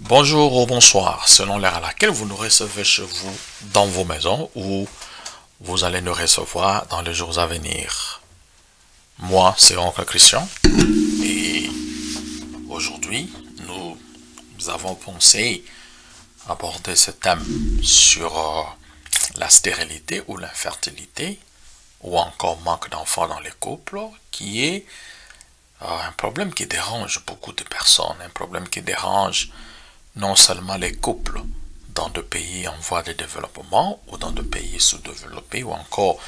Bonjour ou bonsoir, selon l'heure à laquelle vous nous recevez chez vous, dans vos maisons, ou vous allez nous recevoir dans les jours à venir. Moi, c'est Oncle Christian, et aujourd'hui, nous avons pensé aborder ce thème sur la stérilité ou l'infertilité, ou encore manque d'enfants dans les couples, qui est un problème qui dérange beaucoup de personnes, un problème qui dérange non seulement les couples dans des pays en voie de développement ou dans des pays sous-développés ou encore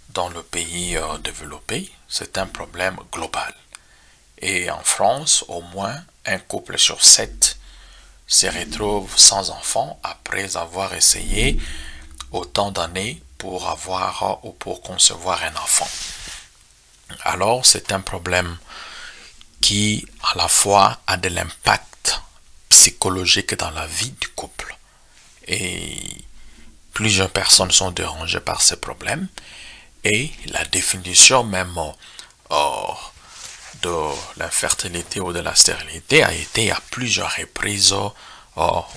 dans le pays développé, c'est un problème global. Et en France, au moins un couple sur 7 se retrouve sans enfant après avoir essayé autant d'années pour avoir ou pour concevoir un enfant. Alors c'est un problème qui à la fois a de l'impact psychologique dans la vie du couple. Et plusieurs personnes sont dérangées par ces problèmes. Et la définition même de l'infertilité ou de la stérilité a été à plusieurs reprises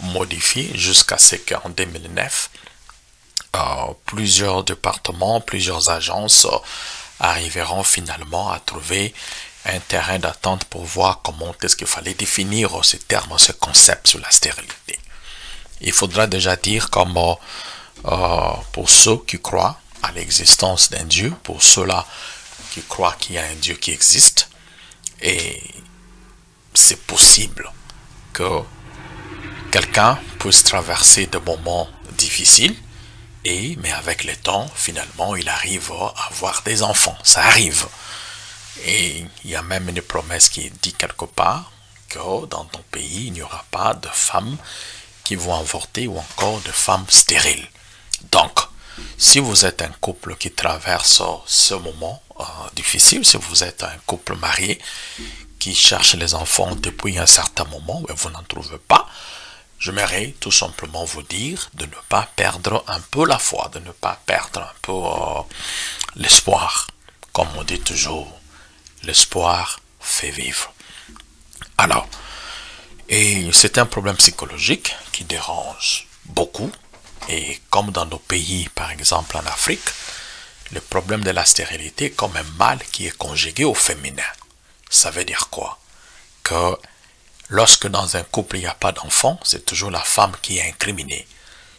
modifiée jusqu'à ce qu'en 2009, plusieurs départements, plusieurs agences arriveront finalement à trouver un terrain d'attente pour voir comment est-ce qu'il fallait définir ces termes, ce concept sur la stérilité. Il faudra déjà dire comme pour ceux qui croient à l'existence d'un Dieu, pour ceux-là qui croient qu'il y a un Dieu qui existe, et c'est possible que quelqu'un puisse traverser des moments difficiles, mais avec le temps, finalement, il arrive à avoir des enfants. Ça arrive. Et il y a même une promesse qui est dit quelque part que dans ton pays, il n'y aura pas de femmes qui vont avorter ou encore de femmes stériles. Donc, si vous êtes un couple qui traverse ce moment difficile, si vous êtes un couple marié qui cherche les enfants depuis un certain moment et vous n'en trouvez pas, j'aimerais tout simplement vous dire de ne pas perdre un peu la foi, de ne pas perdre un peu l'espoir. Comme on dit toujours, l'espoir fait vivre. Alors, et c'est un problème psychologique qui dérange beaucoup. Et comme dans nos pays, par exemple en Afrique, le problème de la stérilité est comme un mal qui est conjugué au féminin. Ça veut dire quoi? Que lorsque dans un couple il n'y a pas d'enfant, c'est toujours la femme qui est incriminée.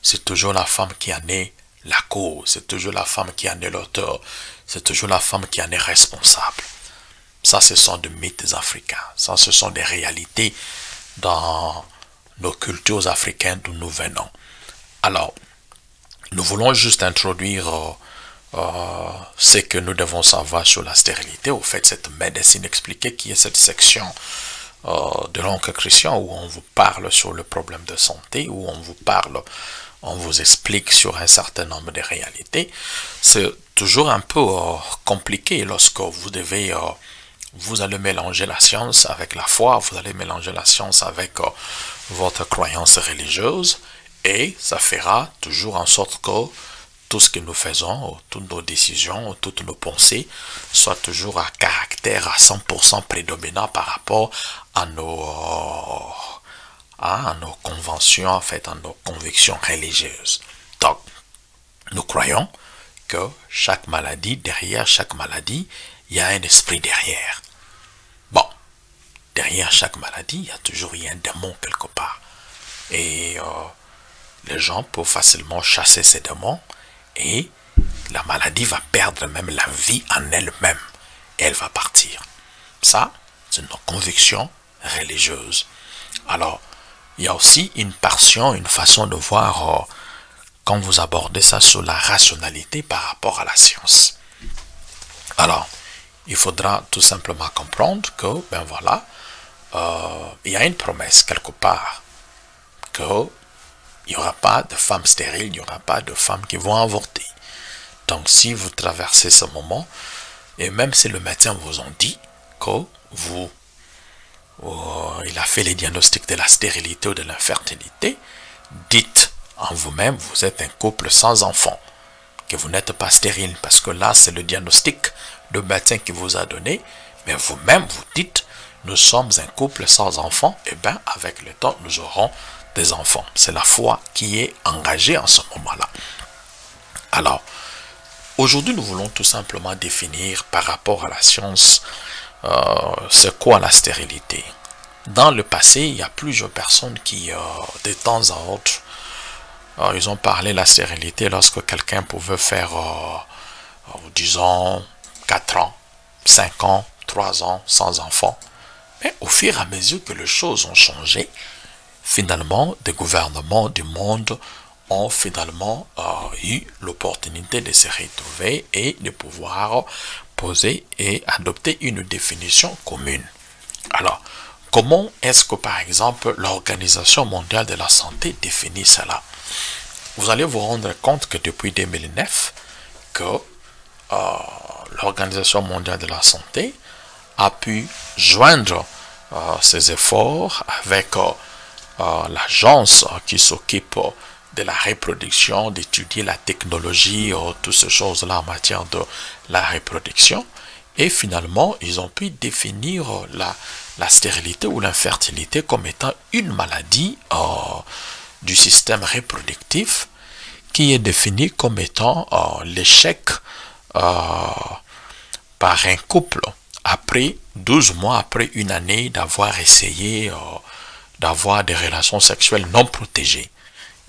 C'est toujours la femme qui en est la cause. C'est toujours la femme qui en est l'auteur. C'est toujours la femme qui en est responsable. Ça, ce sont des mythes africains. Ça, ce sont des réalités dans nos cultures africaines d'où nous venons. Alors, nous voulons juste introduire ce que nous devons savoir sur la stérilité. Au fait, cette médecine expliquée qui est cette section de l'Oncle Christian où on vous parle sur le problème de santé, où on vous parle, on vous explique sur un certain nombre de réalités. C'est toujours un peu compliqué lorsque vous devez... vous allez mélanger la science avec la foi, vous allez mélanger la science avec votre croyance religieuse, et ça fera toujours en sorte que tout ce que nous faisons, toutes nos décisions, toutes nos pensées, soient toujours à caractère à 100% prédominant par rapport à nos conventions, en fait, à nos convictions religieuses. Donc, nous croyons que chaque maladie, derrière chaque maladie, il y a un esprit derrière. Bon, derrière chaque maladie, il y a toujours un démon quelque part. Et les gens peuvent facilement chasser ces démons et la maladie va perdre même la vie en elle-même. Et elle va partir. Ça, c'est nos convictions religieuses. Alors, il y a aussi une passion, une façon de voir quand vous abordez ça sur la rationalité par rapport à la science. Alors, il faudra tout simplement comprendre que, ben voilà, il y a une promesse quelque part que il n'y aura pas de femmes stériles, il n'y aura pas de femmes qui vont avorter. Donc, si vous traversez ce moment, et même si le médecin vous en dit que il a fait les diagnostics de la stérilité ou de l'infertilité, dites en vous-même, vous êtes un couple sans enfant, que vous n'êtes pas stérile, parce que là, c'est le diagnostic de médecin qui vous a donné, mais vous-même, vous dites, nous sommes un couple sans enfant, et bien, avec le temps, nous aurons des enfants. C'est la foi qui est engagée en ce moment-là. Alors, aujourd'hui, nous voulons tout simplement définir par rapport à la science, c'est quoi la stérilité. Dans le passé, il y a plusieurs personnes qui, de temps à autre, ils ont parlé de la stérilité lorsque quelqu'un pouvait faire, disons, 4 ans, 5 ans, 3 ans sans enfant. Mais au fur et à mesure que les choses ont changé, finalement, des gouvernements du monde ont finalement eu l'opportunité de se retrouver et de pouvoir poser et adopter une définition commune. Alors, comment est-ce que, par exemple, l'Organisation mondiale de la santé définit cela? Vous allez vous rendre compte que depuis 2009, que l'Organisation mondiale de la santé a pu joindre ses efforts avec l'agence qui s'occupe de la reproduction, d'étudier la technologie, toutes ces choses-là en matière de la reproduction. Et finalement, ils ont pu définir la stérilité ou l'infertilité comme étant une maladie du système reproductif qui est définie comme étant l'échec par un couple après 12 mois, après une année d'avoir essayé d'avoir des relations sexuelles non protégées.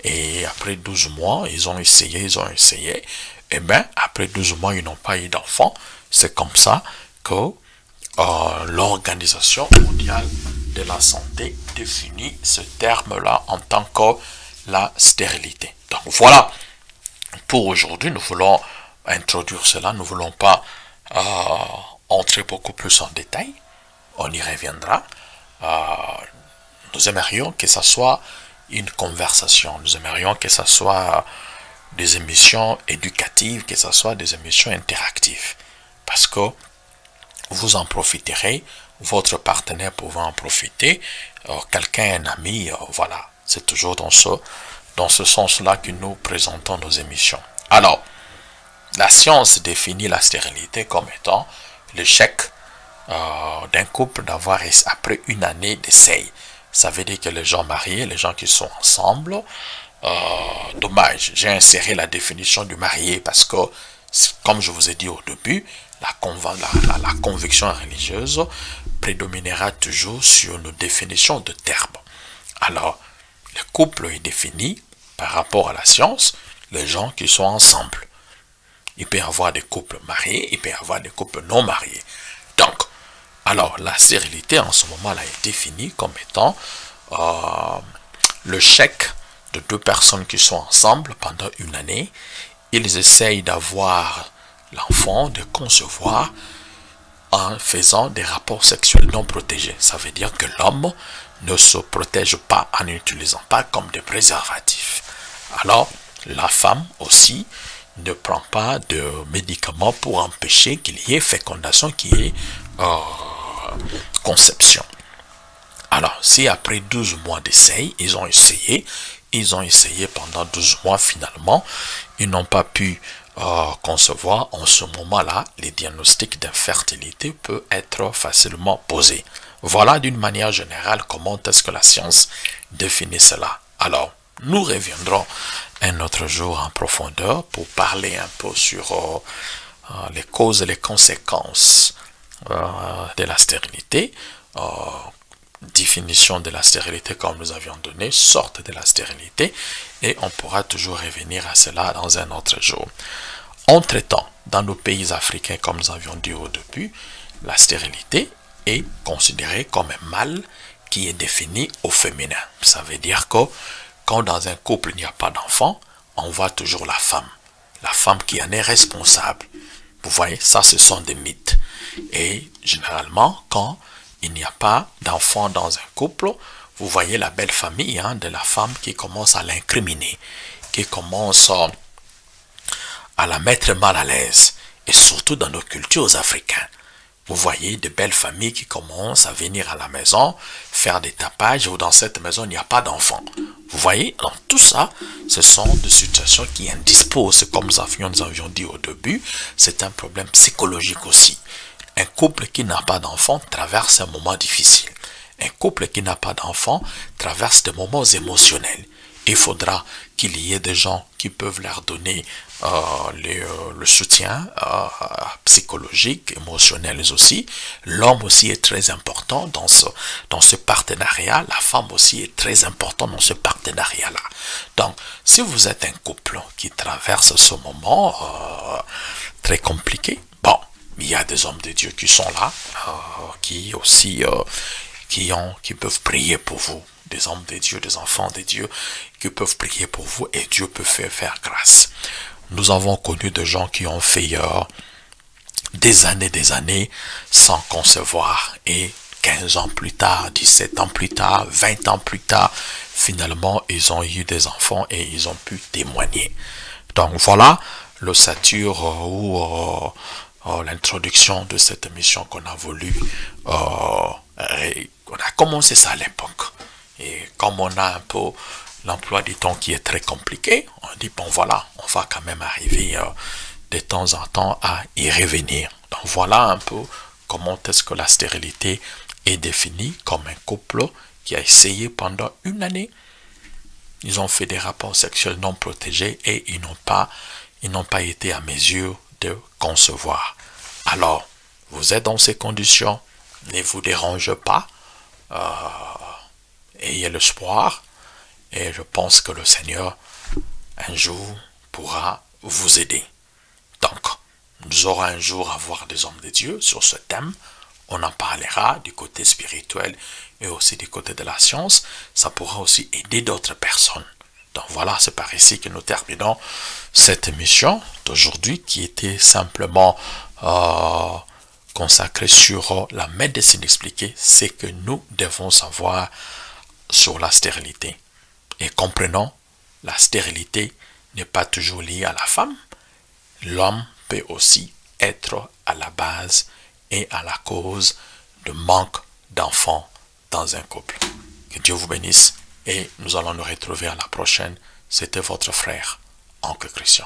Et après 12 mois, ils ont essayé. Et bien, après 12 mois, ils n'ont pas eu d'enfant. C'est comme ça que l'Organisation mondiale de la santé définit ce terme-là en tant que la stérilité. Donc voilà, pour aujourd'hui, nous voulons introduire cela. Nous ne voulons pas entrer beaucoup plus en détail. On y reviendra. Nous aimerions que ça soit une conversation. Nous aimerions que ça soit des émissions éducatives, que ça soit des émissions interactives. Parce que vous en profiterez, votre partenaire pouvant en profiter, quelqu'un, un ami, voilà. C'est toujours dans ce sens-là que nous présentons nos émissions. Alors, la science définit la stérilité comme étant l'échec d'un couple d'avoir, après une année d'essai. Ça veut dire que les gens mariés, les gens qui sont ensemble, dommage, j'ai inséré la définition du marié parce que, comme je vous ai dit au début, la conviction religieuse prédominera toujours sur nos définitions de termes. Alors, le couple est défini par rapport à la science, les gens qui sont ensemble. Il peut y avoir des couples mariés, il peut y avoir des couples non mariés. Donc, alors, la stérilité en ce moment-là est définie comme étant le chèque de deux personnes qui sont ensemble pendant une année. Ils essayent d'avoir l'enfant, de concevoir en faisant des rapports sexuels non protégés. Ça veut dire que l'homme ne se protège pas en n'utilisant pas comme des préservatifs. Alors, la femme aussi ne prend pas de médicaments pour empêcher qu'il y ait fécondation, qu'il y ait conception. Alors, si après 12 mois d'essai, ils ont essayé pendant 12 mois finalement, ils n'ont pas pu concevoir, en ce moment-là, les diagnostics d'infertilité peuvent être facilement posés. Voilà d'une manière générale comment est-ce que la science définit cela. Alors, nous reviendrons un autre jour en profondeur pour parler un peu sur les causes et les conséquences de la stérilité, définition de la stérilité comme nous avions donné, sorte de la stérilité, et on pourra toujours revenir à cela dans un autre jour. Entre-temps, dans nos pays africains, comme nous avions dit au début, la stérilité est considérée comme un mal qui est défini au féminin. Ça veut dire que quand dans un couple il n'y a pas d'enfant, on voit toujours la femme qui en est responsable. Vous voyez, ça ce sont des mythes. Et généralement, quand il n'y a pas d'enfant dans un couple, vous voyez la belle famille de la femme qui commence à l'incriminer, qui commence à la mettre mal à l'aise. Et surtout dans nos cultures africaines. Vous voyez de belles familles qui commencent à venir à la maison, faire des tapages, ou dans cette maison, il n'y a pas d'enfants. Vous voyez, donc tout ça, ce sont des situations qui indisposent, comme nous avions dit au début, c'est un problème psychologique aussi. Un couple qui n'a pas d'enfants traverse un moment difficile. Un couple qui n'a pas d'enfants traverse des moments émotionnels. Il faudra qu'il y ait des gens qui peuvent leur donner le soutien psychologique, émotionnel aussi. L'homme aussi est très important dans ce partenariat. La femme aussi est très importante dans ce partenariat-là. Donc, si vous êtes un couple qui traverse ce moment très compliqué, bon, il y a des hommes de Dieu qui sont là, qui aussi qui peuvent prier pour vous. Des hommes de Dieu, des enfants de Dieu qui peuvent prier pour vous et Dieu peut faire grâce. Nous avons connu des gens qui ont fait des années sans concevoir et 15 ans plus tard, 17 ans plus tard, 20 ans plus tard, finalement ils ont eu des enfants et ils ont pu témoigner. Donc voilà l'ossature ou l'introduction de cette émission qu'on a voulu, on a commencé ça à l'époque. Et comme on a un peu l'emploi du temps qui est très compliqué, on dit bon voilà, on va quand même arriver de temps en temps à y revenir. Donc voilà un peu comment est-ce que la stérilité est définie comme un couple qui a essayé pendant une année. Ils ont fait des rapports sexuels non protégés et ils n'ont pas été à mesure de concevoir. Alors, vous êtes dans ces conditions, ne vous dérangez pas. Ayez l'espoir et je pense que le Seigneur un jour pourra vous aider. Donc, nous aurons un jour à voir des hommes de Dieu sur ce thème. On en parlera du côté spirituel et aussi du côté de la science. Ça pourra aussi aider d'autres personnes. Donc voilà, c'est par ici que nous terminons cette émission d'aujourd'hui qui était simplement consacrée sur la médecine expliquée, ce que nous devons savoir sur la stérilité. Et comprenons, la stérilité n'est pas toujours liée à la femme. L'homme peut aussi être à la base et à la cause de manque d'enfants dans un couple. Que Dieu vous bénisse et nous allons nous retrouver à la prochaine. C'était votre frère, Oncle Christian.